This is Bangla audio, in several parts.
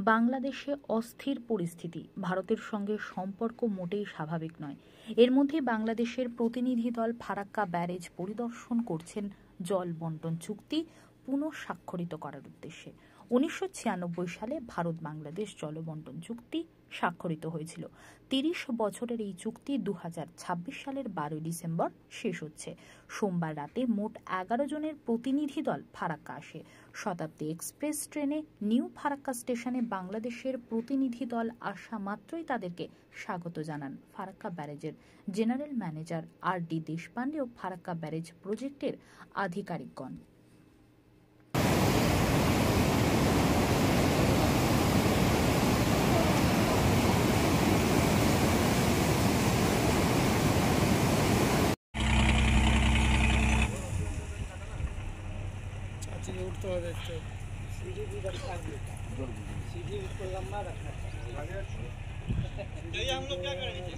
বাংলাদেশে অস্থির পরিস্থিতি, ভারতের সঙ্গে সম্পর্ক মোটেই স্বাভাবিক নয়। এর মধ্যে বাংলাদেশের প্রতিনিধি দল ফারাক্কা ব্যারেজ পরিদর্শন করছেন জল বন্টন চুক্তি পুনঃস্বাক্ষরিত করার উদ্দেশ্যে। 1996 সালে ভারত বাংলাদেশ জলবন্টন চুক্তি স্বাক্ষরিত হয়েছিল। 30 বছরের এই চুক্তি 2026 সালের 12 ডিসেম্বর শেষ হচ্ছে। সোমবার রাতে মোট 11 জনের প্রতিনিধি দল ফারাক্কা আসে। শতাব্দী এক্সপ্রেস ট্রেনে নিউ ফারাক্কা স্টেশনে বাংলাদেশের প্রতিনিধি দল আসা মাত্রই তাদেরকে স্বাগত জানান ফারাক্কা ব্যারেজের জেনারেল ম্যানেজার আর.ডি. দেশপান্ডে ও ফারাক্কা ব্যারেজ প্রজেক্টের আধিকারিকগণ। उठते हुए देखते सीढ़ी भी रखा है, सीढ़ी उसको लंबा रखना चाहिए। हम लोग क्या करेंगे?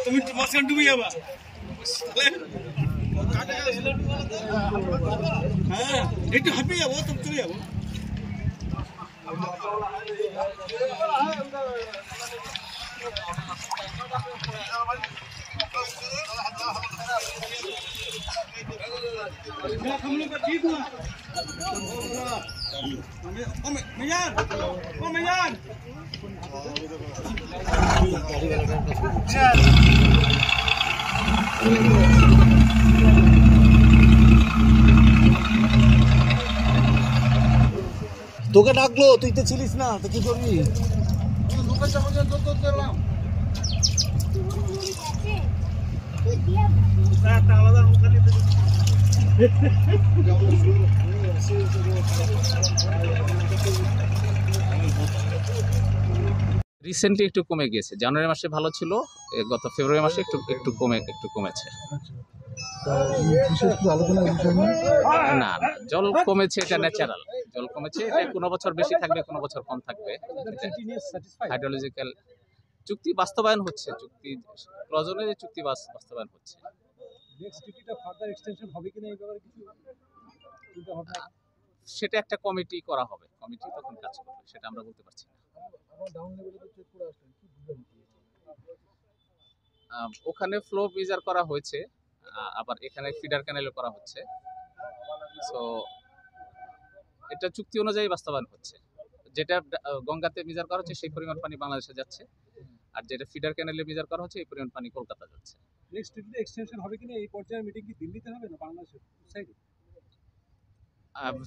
तुम मस्कन डूबी है बा हाँ एक तो हैप्पी है वो तुम चले जाओ हम लोग का ठीक हुआ मियान ओ मियान তোকে ডাকলো তুই তো ছিলিস না তো কি করবি লোকের সামনে তো দিলাম আলাদা ওখানে রিসেন্টলি একটু কমে গিয়েছে। জানুয়ারি মাসে ভালো ছিল, গত ফেব্রুয়ারি মাসে একটু কমেছে। না জল কমেছে, এটা ন্যাচারাল। জল কমেছে, এটা কোনো বছর বেশি থাকবে, কোনো বছর কম থাকবে। হাইড্রোলজিক্যাল চুক্তি বাস্তবায়ন হচ্ছে, চুক্তি প্রয়োজনে যে চুক্তি বাস্তবায়ন হচ্ছে। সেটা একটা কমিটি করা হবে, কমিটি তখন কাজ করবে, সেটা আমরা বলতে পারছি না। ওখানে ফ্লো মেজার করা হয়েছে, আবার এখানে ফিডার ক্যানেলও করা হচ্ছে। সো এটা চুক্তি অনুযায়ী বাস্তবায়ন হচ্ছে। যেটা গঙ্গাতে মেজার করা হচ্ছে সেই পরিমাণ পানি বাংলাদেশে যাচ্ছে, আর যেটা ফিডার ক্যানেলে মেজার করা হচ্ছে এই পরিমাণ পানি কলকাতা যাচ্ছে। নেক্সট উইকে এক্সটেনশন হবে কিনা এই পর্যায়ে মিটিং কি দিল্লিতে হবে না বাংলাদেশের সাইডে?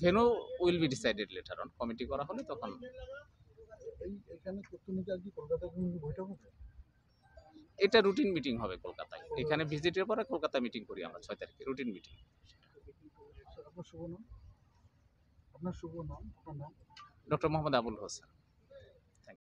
Venue will be decided letter on. Committee করা হলে তখন এখানে প্রতিনিধি আর কি কলকাতায় কোনো বৈঠক হবে? এটা রুটিন মিটিং হবে কলকাতায়। এখানে ভিজিটের পরে কলকাতা মিটিং করি আমরা 6 তারিখে, রুটিন মিটিং। আপনার শুভ নাম? আপনার শুভ নাম? আপনার নাম? ডক্টর মোহাম্মদ আবুল হোসেন।